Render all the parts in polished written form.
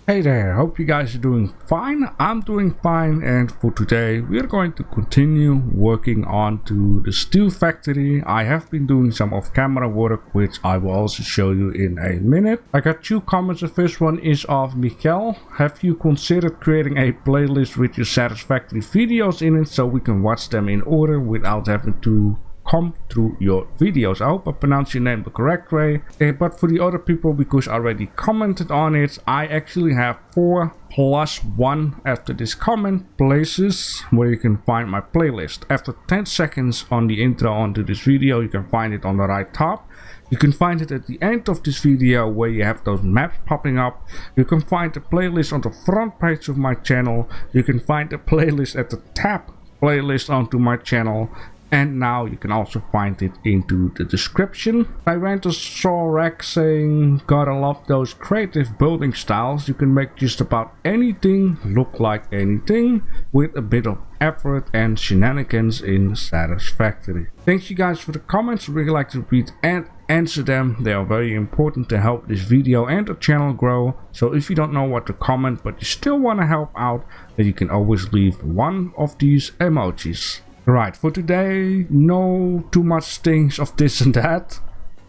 Hey there, hope you guys are doing fine. I'm doing fine, and for today we're going to continue working on to the steel factory. I have been doing some off-camera work, which I will also show you in a minute. I got two comments. The first one is of Michael. Have you considered creating a playlist with your Satisfactory videos in it so we can watch them in order without having to come through your videos? I hope I pronounced your name the correct way. But for the other people, because I already commented on it, I actually have 4 plus 1 after this comment places where you can find my playlist. After 10 seconds on the intro onto this video, you can find it on the right top. You can find it at the end of this video where you have those maps popping up. You can find the playlist on the front page of my channel. You can find the playlist at the tab playlist onto my channel. And now you can also find it into the description. I went to Sorek saying, gotta love those creative building styles. You can make just about anything look like anything with a bit of effort and shenanigans in Satisfactory. Thanks you guys for the comments. I really like to read and answer them. They are very important to help this video and the channel grow. So if you don't know what to comment but you still want to help out, then you can always leave one of these emojis. Right, for today, no too much things of this and that.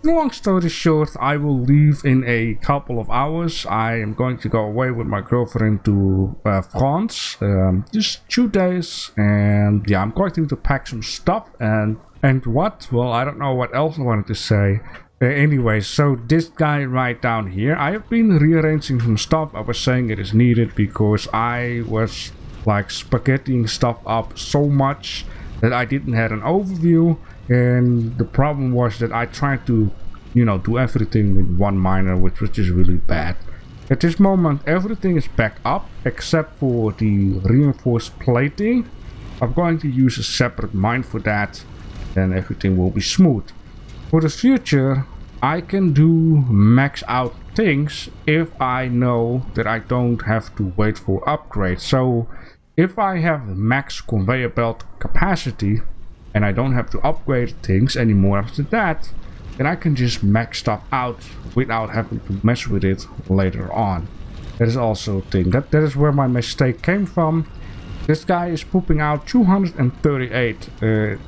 Long story short, I will leave in a couple of hours. I am going to go away with my girlfriend to France, just 2 days, and yeah, I'm going to pack some stuff and what? Well, I don't know what else I wanted to say. Anyway, so this guy right down here, I have been rearranging some stuff. I was saying it is needed because I was like spaghettiing stuff up so much that I didn't have an overview, and the problem was that I tried to, do everything with one miner, which was just really bad. At this moment, everything is back up except for the reinforced plating. I'm going to use a separate mine for that, then everything will be smooth. For the future, I can do max out things if I know that I don't have to wait for upgrades. So if I have max conveyor belt capacity and I don't have to upgrade things anymore after that, then I can just max stuff out without having to mess with it later on. That is also a thing. That is where my mistake came from. This guy is pooping out 238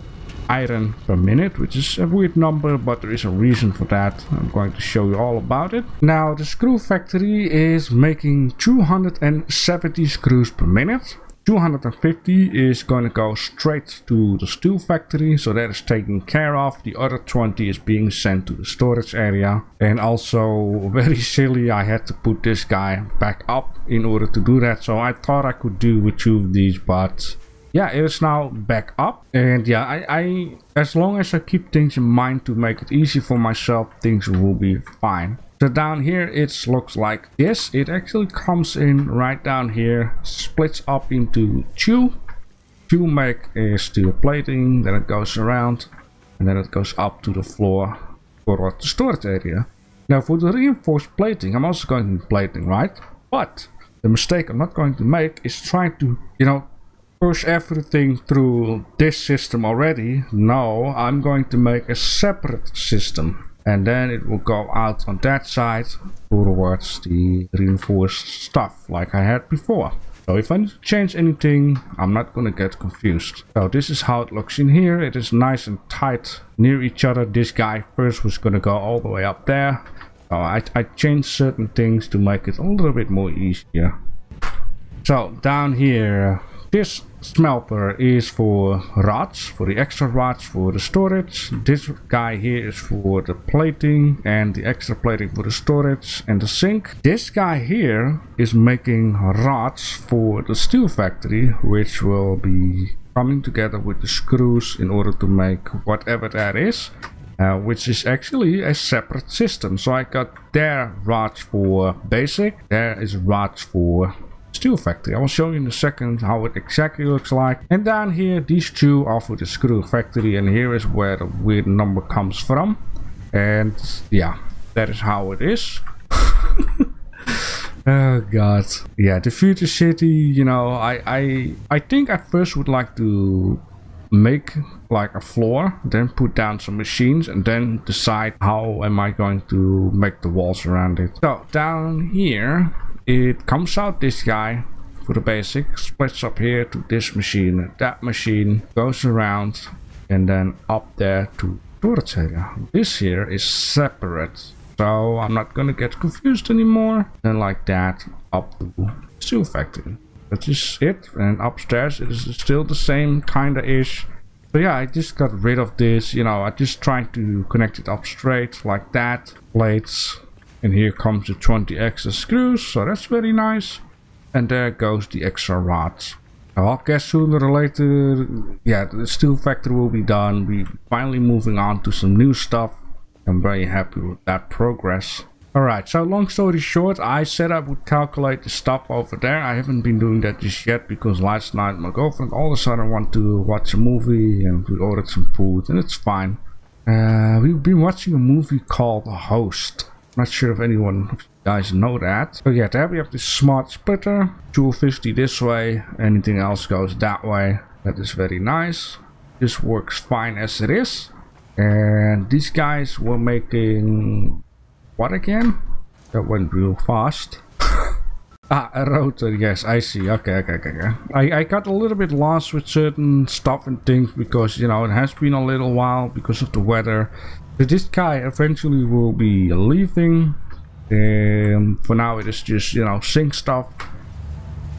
iron per minute, which is a weird number, but there is a reason for that. I'm going to show you all about it. Now, the screw factory is making 270 screws per minute. 250 is going to go straight to the steel factory, so that is taken care of. The other 20 is being sent to the storage area. And also, very silly, I had to put this guy back up in order to do that. So I thought I could do with 2 of these, but yeah, it is now back up. And yeah, I as long as I keep things in mind to make it easy for myself, things will be fine. So down here it looks like this. It actually comes in right down here, splits up into 2. 2 make steel plating, then it goes around, and then it goes up to the floor for the storage area. Now for the reinforced plating, I'm also going to do plating, right? But the mistake I'm not going to make is trying to, push everything through this system already. No, I'm going to make a separate system. And then it will go out on that side towards the reinforced stuff like I had before. So if I need to change anything, I'm not gonna get confused. So this is how it looks in here. It is nice and tight near each other. This guy first was gonna go all the way up there. So I changed certain things to make it a little bit more easier. So down here, this smelter is for rods, for the extra rods for the storage. This guy here is for the plating and the extra plating for the storage and the sink. This guy here is making rods for the steel factory, which will be coming together with the screws in order to make whatever that is, which is actually a separate system. So I got there rods for basic, there is rods for steel factory. I will show you in a second how it exactly looks like. And down here, these 2 are for the screw factory, and here is where the weird number comes from. And yeah, that is how it is. Oh god. Yeah, the future city, I think I first would like to make like a floor, then put down some machines, and then decide how am I going to make the walls around it. So down here it comes out this guy for the basic, splits up here to this machine, that machine, goes around, and then up there to storage area. This here is separate, so I'm not gonna get confused anymore. And like that, up to Steel Factory. That is it. And upstairs it is still the same kinda ish. So yeah, I just got rid of this, you know, I just tried to connect it up straight like that. Plates. And here comes the 20 extra screws, so that's very nice. And there goes the extra rods. Now, I guess sooner or later, yeah, the Steel Factory will be done. We're finally moving on to some new stuff. I'm very happy with that progress. Alright, so long story short, I said I would calculate the stuff over there. I haven't been doing that just yet because last night my girlfriend all of a sudden wanted to watch a movie and we ordered some food and it's fine. We've been watching a movie called Host. Not sure if anyone of you guys know that. So yeah, there we have this smart splitter. 250 this way, anything else goes that way. That is very nice. This works fine as it is. And these guys were making... what again? That went real fast. A rotor, yes, I see. Okay. I got a little bit lost with certain stuff and things because, you know, it has been a little while because of the weather. But this guy eventually will be leaving. For now it is just, you know, sync stuff.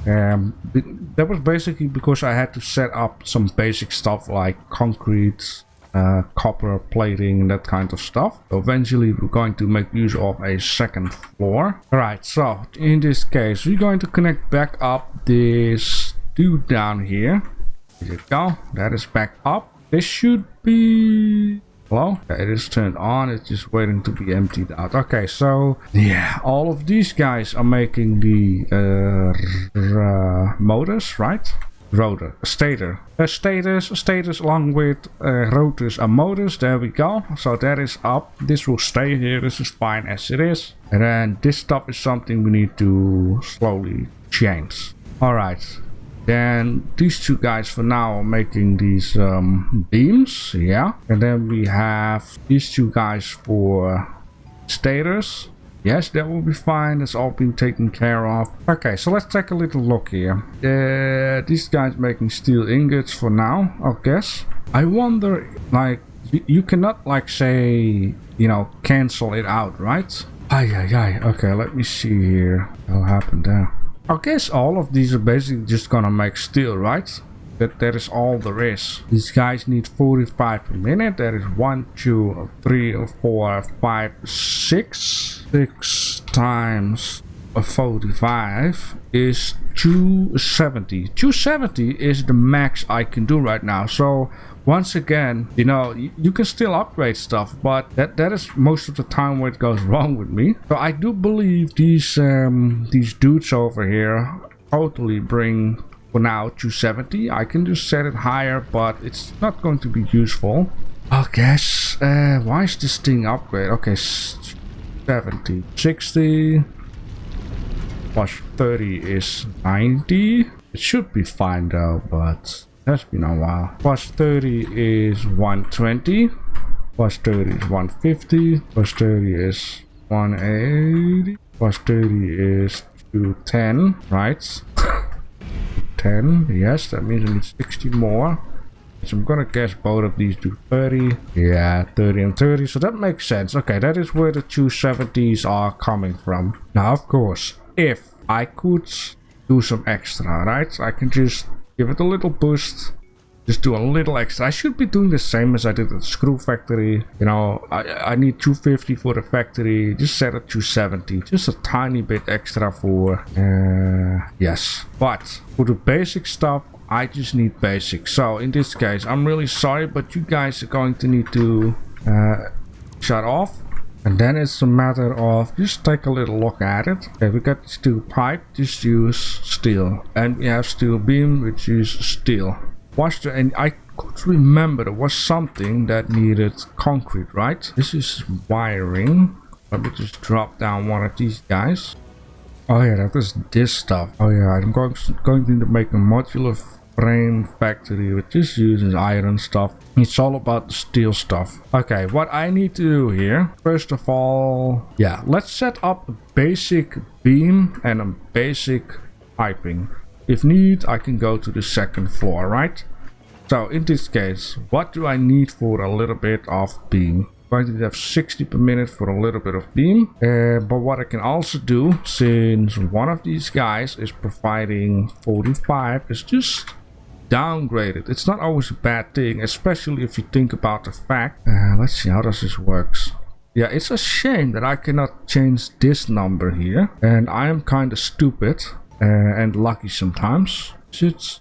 That was basically because I had to set up some basic stuff like concrete, copper plating and that kind of stuff. So eventually we're going to make use of a second floor. Alright, so in this case we're going to connect back up this dude down here. There you go, that is back up. This should be... hello? Yeah, it is turned on, it's just waiting to be emptied out. Okay, so yeah, all of these guys are making the motors, right? Rotor, stator, stators along with rotors and motors. There we go. So that is up. This will stay here. This is fine as it is. And then this stuff is something we need to slowly change. All right. Then these two guys for now are making these beams. Yeah. And then we have these two guys for stators. Yes, that will be fine. That's all been taken care of. Okay, so let's take a little look here. These guys making steel ingots for now, I guess. I wonder, like, you cannot, like, say, you know, cancel it out, right? Okay, let me see here. What happened there? I guess all of these are basically just gonna make steel, right? That is all there is. These guys need 45 per minute. There is 1, 2, 3, 4, 5, 6. 6 times 45 is 270. 270 is the max I can do right now. So once again, you know, you can still upgrade stuff, but that is most of the time where it goes wrong with me. So I do believe these dudes over here totally bring... for now 270. I can just set it higher, but it's not going to be useful. I guess why is this thing upgrade? Okay, 70, 60 plus 30 is 90. It should be fine though, but that's been a while. Plus 30 is 120, plus 30 is 150, plus 30 is 180, plus 30 is 210, right? 10, yes, that means I need 60 more. So I'm gonna guess both of these do 30. Yeah, 30 and 30, so that makes sense. Okay, that is where the 270s are coming from. Now, of course, if I could do some extra, right? I can just give it a little boost. Just do a little extra. I should be doing the same as I did at the screw factory. You know, I need 250 for the factory. Just set it to 270. Just a tiny bit extra for... yes. But for the basic stuff, I just need basic. So in this case, I'm really sorry, but you guys are going to need to shut off. And then it's a matter of just take a little look at it. Okay, we got steel pipe, just use steel. And we have steel beam, which is steel. And I could remember there was something that needed concrete, right? This is wiring. Let me just drop down one of these guys. Oh yeah, that is this stuff. Oh yeah, I'm going to make a modular frame factory, which just uses iron stuff. It's all about the steel stuff. Okay, what I need to do here, first of all, yeah, let's set up a basic beam and a basic piping. If need, I can go to the second floor, right? So in this case, what do I need for a little bit of beam? I'm going to have 60 per minute for a little bit of beam. But what I can also do, since one of these guys is providing 45, is just downgrade it. It's not always a bad thing, especially if you think about the fact. Let's see how does this works. Yeah, it's a shame that I cannot change this number here. And I am kind of stupid and lucky sometimes. It's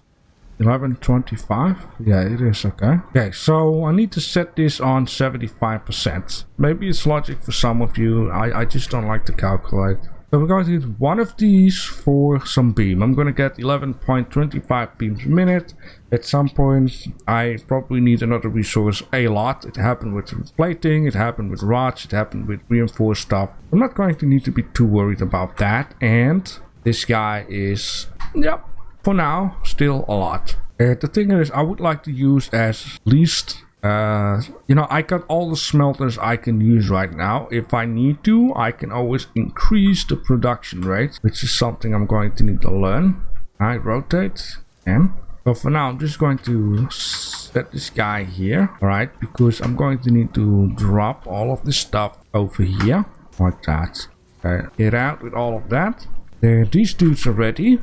1125. Yeah, it is. Okay. Okay, so I need to set this on 75%. Maybe it's logic for some of you. I just don't like to calculate. So we're going to use one of these for some beam. I'm going to get 11.25 beams per minute. At some point, I probably need another resource a lot. It happened with plating, it happened with rods, it happened with reinforced stuff. I'm not going to need to be too worried about that. And this guy is, yep, for now, still a lot. The thing is, I would like to use as least, I got all the smelters I can use right now. If I need to, I can always increase the production rate, which is something I'm going to need to learn. I rotate and so for now, I'm just going to set this guy here, alright, because I'm going to need to drop all of this stuff over here, like that. Okay, get out with all of that. These dudes are ready,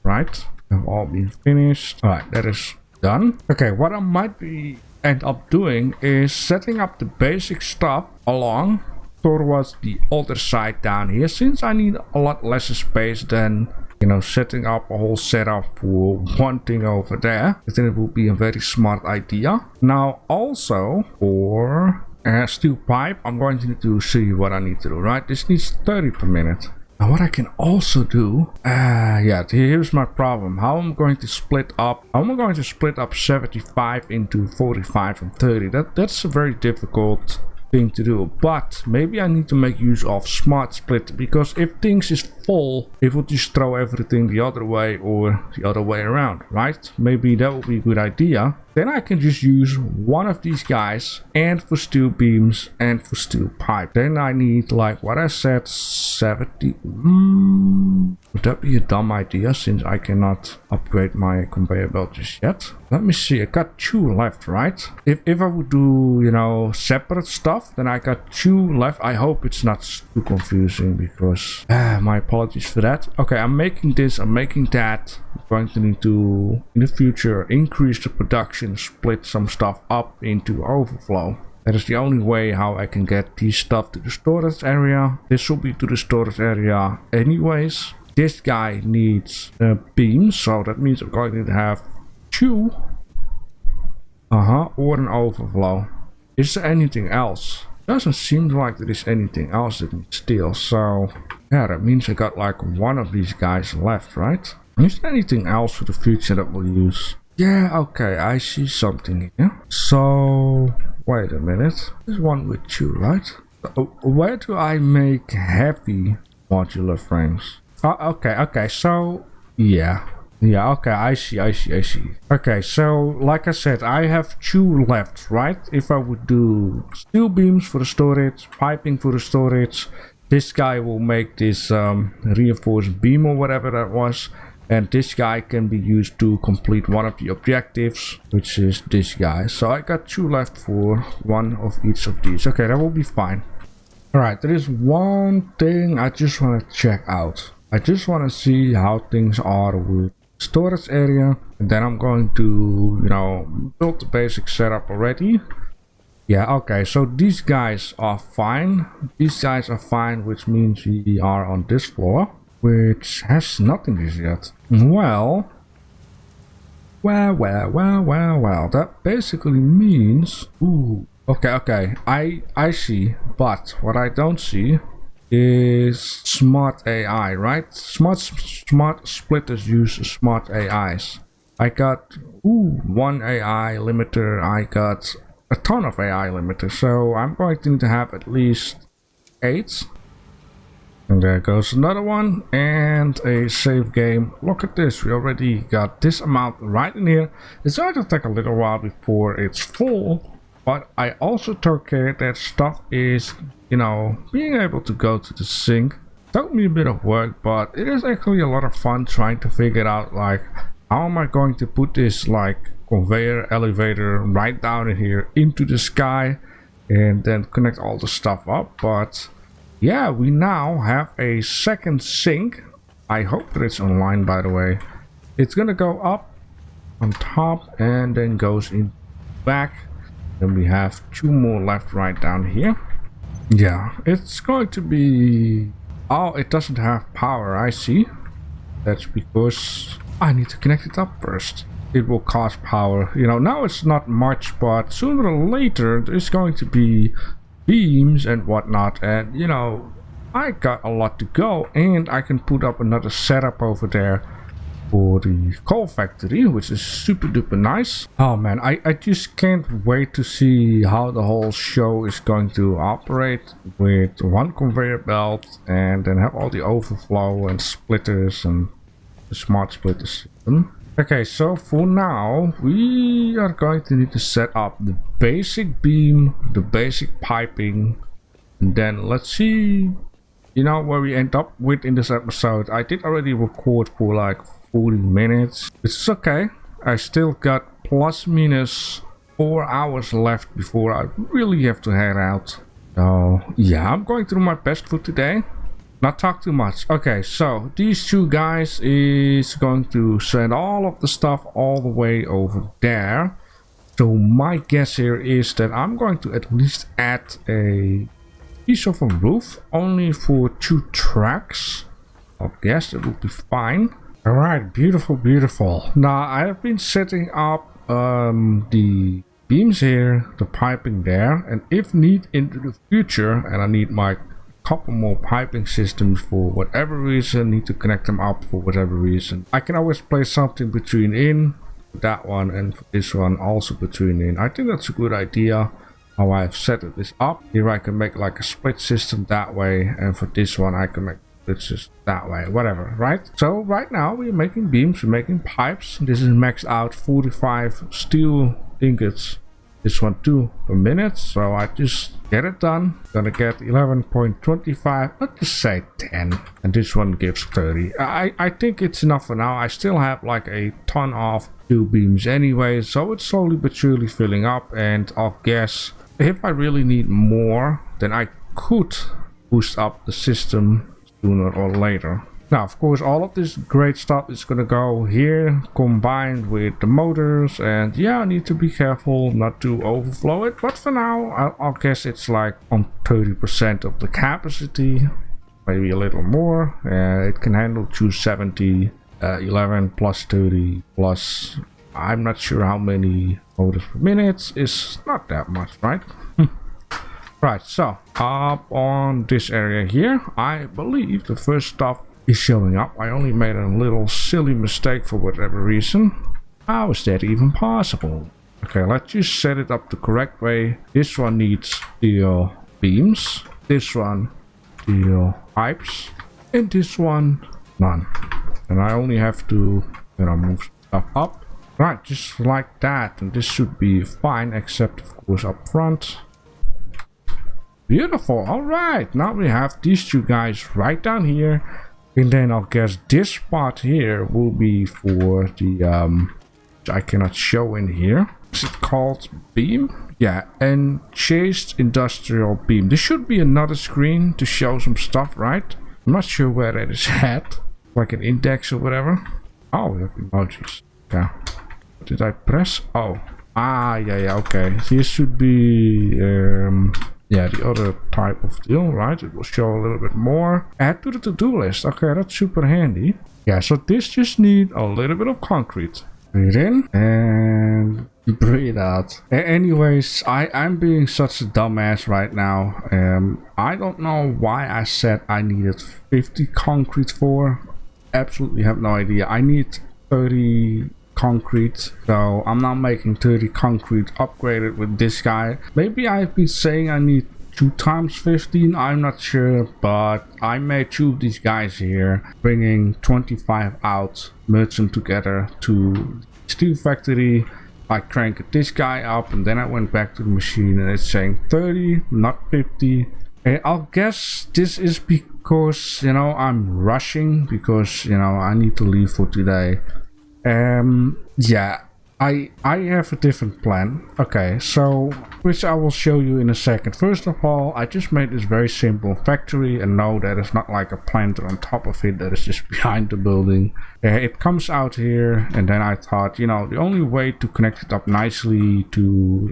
right? Have all been finished. Alright, that is done. Okay, what I might be end up doing is setting up the basic stuff along towards the other side down here, since I need a lot less space than, setting up a whole setup for one thing over there. I think it would be a very smart idea. Now also for steel pipe, I'm going to need to see what I need to do, right? This needs 30 per minute. Now what I can also do, yeah, here's my problem. How am I going to split up 75 into 45 and 30? That's a very difficult thing to do, but maybe I need to make use of smart split, because if things is full, it will just throw everything the other way or the other way around, right? Maybe that would be a good idea. Then I can just use one of these guys and for steel beams and for steel pipe. Then I need, like what I said, 70. Would that be a dumb idea, since I cannot upgrade my conveyor belt just yet? Let me see, I got 2 left, right? If I would do, separate stuff, then I got 2 left. I hope it's not too confusing, because my apologies for that. Okay, I'm making this, I'm making that. I'm going to need to, in the future, increase the production, split some stuff up into overflow. That is the only way how I can get these stuff to the storage area. This will be to the storage area anyways. This guy needs beams, so that means I'm going to have 2 or an overflow. Is there anything else? Doesn't seem like there is anything else that needs steel, so yeah, that means I got like one of these guys left, right? Is there anything else for the future that we'll use? Yeah, okay, I see something here. So wait a minute, there's one with 2, right? Where do I make heavy modular frames? Okay, so yeah, okay, I see. Okay, so like I said, I have 2 left, right? If I would do steel beams for the storage, piping for the storage, this guy will make this reinforced beam or whatever that was, and this guy can be used to complete one of the objectives, which is this guy. So I got 2 left for one of each of these. Okay, that will be fine. Alright, there is one thing I just want to check out. I just want to see how things are with storage area, and then I'm going to, build the basic setup already. Yeah, okay, so these guys are fine. These guys are fine, which means we are on this floor, which has nothing just yet. Well, that basically means, ooh, okay, I see, but what I don't see is smart AI, right? Smart splitters use smart AIs. I got 1 AI limiter, I got a ton of AI limiters, so I'm going to need to have at least 8. And there goes another one, and a save game. Look at this, we already got this amount right in here. It's going to take a little while before it's full, but I also took care that stuff is, you know, being able to go to the sink. Took me a bit of work, but it is actually a lot of fun trying to figure out, like, how am I going to put this, like, conveyor elevator right down in here into the sky and then connect all the stuff up. But yeah, we now have a second sink. I hope that it's online, by the way. It's gonna go up on top and then goes in back. Then we have 2 more left right down here. Yeah, it's going to be... Oh, it doesn't have power, I see. That's because I need to connect it up first. It will cost power. You know, now it's not much, but sooner or later there's going to be beams and whatnot. And, you know, I got a lot to go, and I can put up another setup over there for the coal factory, which is super duper nice. Oh man, I just can't wait to see how the whole show is going to operate with one conveyor belt and then have all the overflow and splitters and the smart splitter system. Okay, so for now we are going to need to set up the basic beam, the basic piping, and then let's see, you know, where we end up with in this episode. I did already record for like 40 minutes. It's okay. I still got plus minus 4 hours left before I really have to head out. So yeah, I'm going to do my best for today. Not talk too much. Okay, so these 2 guys is going to send all of the stuff all the way over there. So my guess here is that I'm going to at least add a piece of a roof only for 2 tracks. I guess that will be fine. All right, beautiful, beautiful. Now I have been setting up the beams here, the piping there, and if need into the future, and I need my couple more piping systems for whatever reason, need to connect them up for whatever reason, I can always place something between in that one and for this one also between in. I think that's a good idea how I've set this up. Here I can make like a split system that way, and for this one I can make it's just that way, whatever, right? So right now we're making beams, we're making pipes. This is maxed out 45 steel ingots. This one 2 per minute, so I just get it done. Gonna get 11.25, let's just say 10, and this one gives 30. I think it's enough for now. I still have like a ton of 2 beams anyway, so it's slowly but surely filling up, and I'll guess if I really need more, then I could boost up the system sooner or later. Now, of course, all of this great stuff is gonna go here combined with the motors, and yeah, I need to be careful not to overflow it, but for now I'll guess it's like on 30% of the capacity, maybe a little more. It can handle 270, 11 plus 30 plus, I'm not sure how many motors per minute. Is not that much, right? Right, so up on this area here, I believe the first stuff is showing up. I only made a little silly mistake for whatever reason. How is that even possible? Okay, let's just set it up the correct way. This one needs steel beams, this one steel pipes, and this one none. And I only have to, you know, move stuff up. Right, just like that, and this should be fine, except of course up front. Beautiful. All right, now we have these 2 guys right down here, and then I'll guess this spot here will be for the I cannot show in here. Is it called beam? Yeah, and chased industrial beam. There should be another screen to show some stuff, right? I'm not sure where that is at, like an index or whatever. Oh, we have emojis. Yeah. What did I press? Oh, yeah, okay. Here should be yeah, the other type of deal, right? It will show a little bit more. Add to the to-do list. Okay, that's super handy. Yeah, so this just need a little bit of concrete. Breathe in and breathe out. Anyways, I'm being such a dumbass right now. I don't know why I said I needed 50 concrete for. Absolutely have no idea. I need 30 concrete, so I'm not making 30 concrete upgraded with this guy. Maybe I've been saying I need 2 times 15, I'm not sure, but I made 2 of these guys here, bringing 25 out, merge them together to Steel Factory. I cranked this guy up and then I went back to the machine and it's saying 30, not 50. I'll guess this is because, you know, I'm rushing because, you know, I need to leave for today. Yeah, I have a different plan. Okay, so which I will show you in a second. First of all, I just made this very simple factory, and no, that is not like a planter on top of it, that is just behind the building. It comes out here, and then I thought, you know, the only way to connect it up nicely to,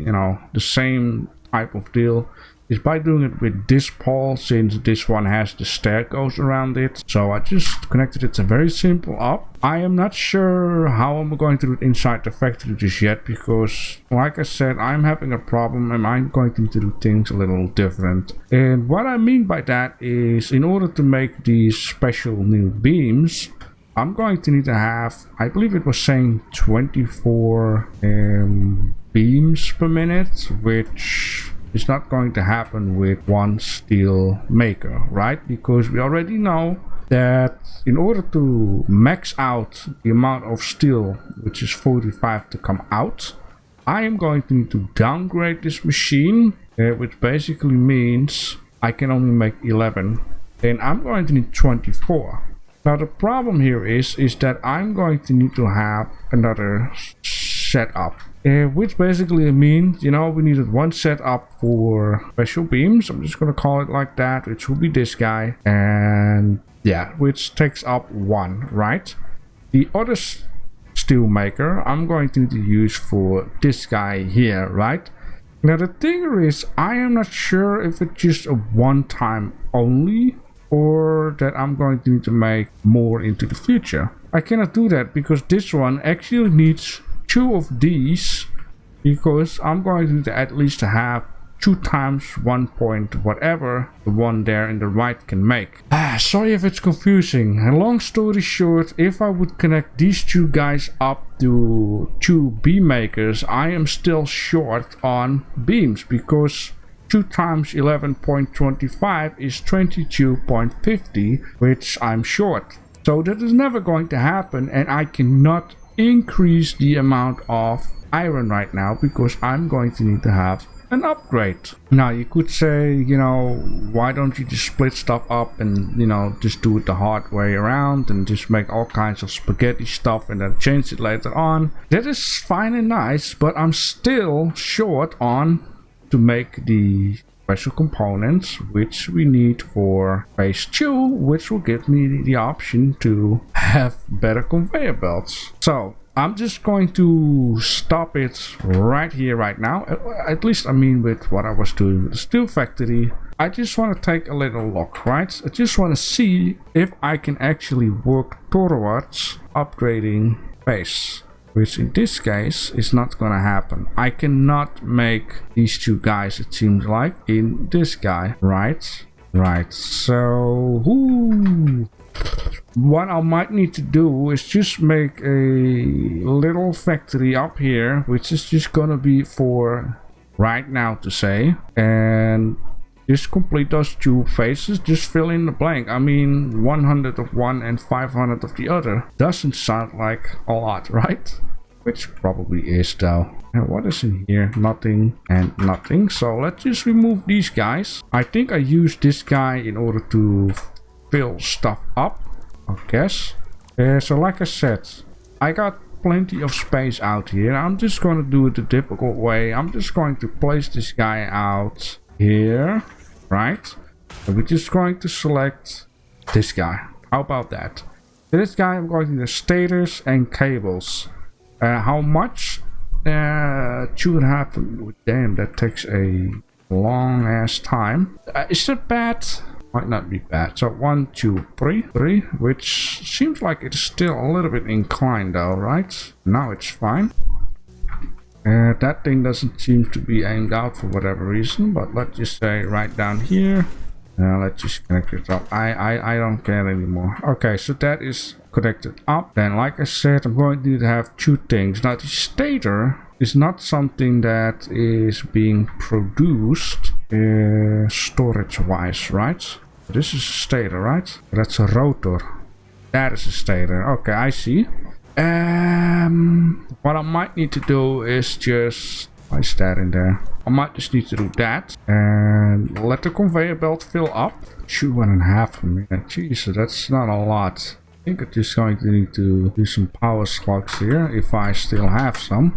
you know, the same type of deal is by doing it with this pole, since this one has the stair goes around it. So I just connected it a very simple up. I am not sure how I'm going to do it inside the factory just yet, because like I said, I'm having a problem and I'm going to need to do things a little different. And what I mean by that is, in order to make these special new beams, I'm going to need to have, I believe it was saying 24 beams per minute, which it's not going to happen with one steel maker, right? Because we already know that in order to max out the amount of steel, which is 45, to come out, I am going to need to downgrade this machine, which basically means I can only make 11, and I'm going to need 24. Now the problem here is that I'm going to need to have another setup. Which basically means, you know, we needed one setup for special beams. I'm just gonna call it like that, which will be this guy, and yeah, which takes up 1, right? The other steel maker I'm going to need to use for this guy here, right? Now the thing is, I am not sure if it's just a one time only, or that I'm going to need to make more into the future. I cannot do that because this one actually needs 2 of these, because I'm going to at least have 2 times 1 point whatever the one there in the right can make. Sorry if it's confusing. And long story short, if I would connect these 2 guys up to 2 beam makers, I am still short on beams, because 2 times 11.25 is 22.50, which I'm short. So that is never going to happen, and I cannot increase the amount of iron right now because I'm going to need to have an upgrade. Now you could say, you know, why don't you just split stuff up and, you know, just do it the hard way around and just make all kinds of spaghetti stuff and then change it later on. That is fine and nice, but I'm still short on to make the special components which we need for phase 2, which will give me the option to have better conveyor belts. So I'm just going to stop it right here right now, at least I mean with what I was doing with the steel factory. I just want to take a little look, right? I just want to see if I can actually work towards upgrading phase, which in this case is not gonna happen. I cannot make these 2 guys, it seems like, in this guy, right? Right, so what I might need to do is just make a little factory up here, which is just gonna be for right now to say, and just complete those 2 phases, just fill in the blank. I mean, 100 of one and 500 of the other doesn't sound like a lot, right? Which probably is though. And what is in here? Nothing and nothing. So let's just remove these guys. I think I used this guy in order to fill stuff up, I guess. So like I said, I got plenty of space out here. I'm just going to do it the difficult way. I'm just going to place this guy out here, right? And we're just going to select this guy. How about that? For this guy, I'm going to do stators and cables. How much? 2.5. Damn, that takes a long ass time. Is that bad? Might not be bad. So 1, 2, 3, which seems like it's still a little bit inclined though, right? Now it's fine. That thing doesn't seem to be aimed out for whatever reason, but let's just say right down here. Let's just connect it up. I don't care anymore. Okay, so that is connected up. Then like I said, I'm going to need to have 2 things. Now the stator is not something that is being produced storage wise, right? This is a stator, right? That's a rotor. That is a stator. Okay, I see. What I might need to do is just... Why is that in there? I might just need to do that and let the conveyor belt fill up. 2.5 minutes. Jeez, that's not a lot. I think I'm just going to need to do some power slugs here if I still have some.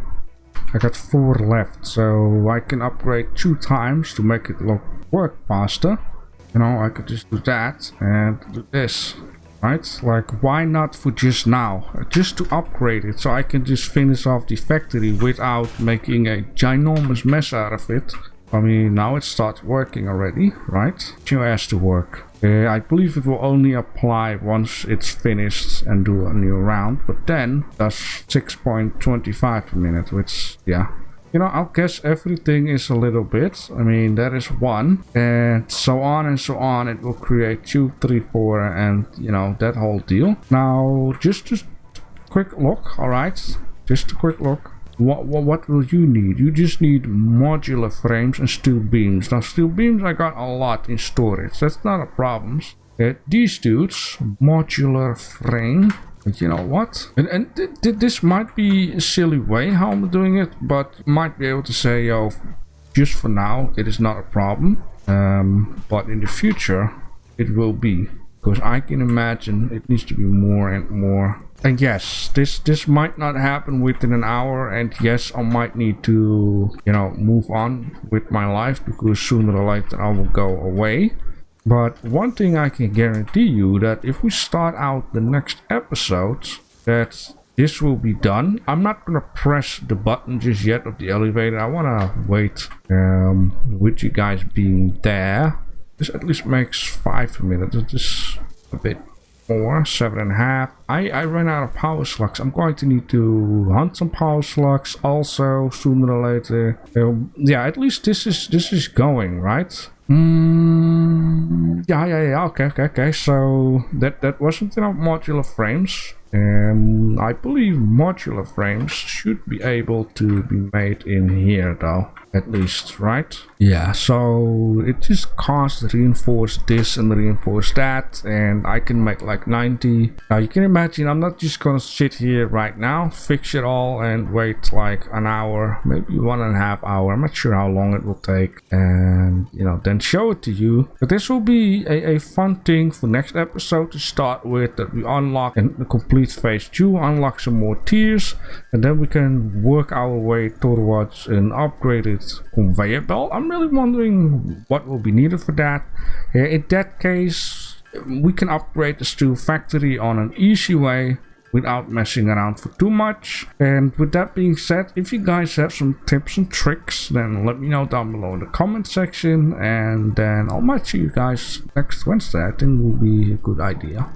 I got 4 left, so I can upgrade 2 times to make it work faster. You know, I could just do that and do this. Right? Like, why not for just now? Just to upgrade it so I can just finish off the factory without making a ginormous mess out of it. I mean, now it starts working already, right? It has to work. I believe it will only apply once it's finished and do a new round. But then, that's 6.25 a minute, which, yeah. You know, I'll guess everything is a little bit. I mean, that is 1. And so on and so on. It will create 2, 3, 4 and, you know, that whole deal. Now, just a quick look, alright? Just a quick look. What will you need? You just need modular frames and steel beams. Now, steel beams, I got a lot in storage. That's not a problem. These dudes, modular frame. But you know what? And this might be a silly way how I'm doing it, but might be able to say, yo, just for now, it is not a problem. But in the future, it will be. Because I can imagine it needs to be more and more. And yes, this might not happen within an hour. And yes, I might need to, you know, move on with my life. Because sooner or later I will go away. But one thing I can guarantee you, that if we start out the next episode, that this will be done. I'm not gonna press the button just yet of the elevator. I wanna wait with you guys being there. This at least makes 5 minutes. It is a bit more, 7.5. I ran out of power slugs. I'm going to need to hunt some power slugs also sooner or later. Yeah, at least this is going, right? Yeah. Okay. So that wasn't enough modular frames. I believe modular frames should be able to be made in here though, at least, right? Yeah, so it just costs reinforce this and reinforce that, and I can make like 90. Now you can imagine I'm not just gonna sit here right now, fix it all and wait like an hour, maybe 1.5 hours. I'm not sure how long it will take, and you know, then show it to you. But this will be a fun thing for next episode to start with, that we unlock and complete phase 2, unlock some more tiers, and then we can work our way towards an upgraded conveyor belt. I'm really wondering what will be needed for that. In that case, we can upgrade the steel factory on an easy way without messing around for too much. And with that being said, if you guys have some tips and tricks, then let me know down below in the comment section, and then I might see you guys next Wednesday. I think will be a good idea.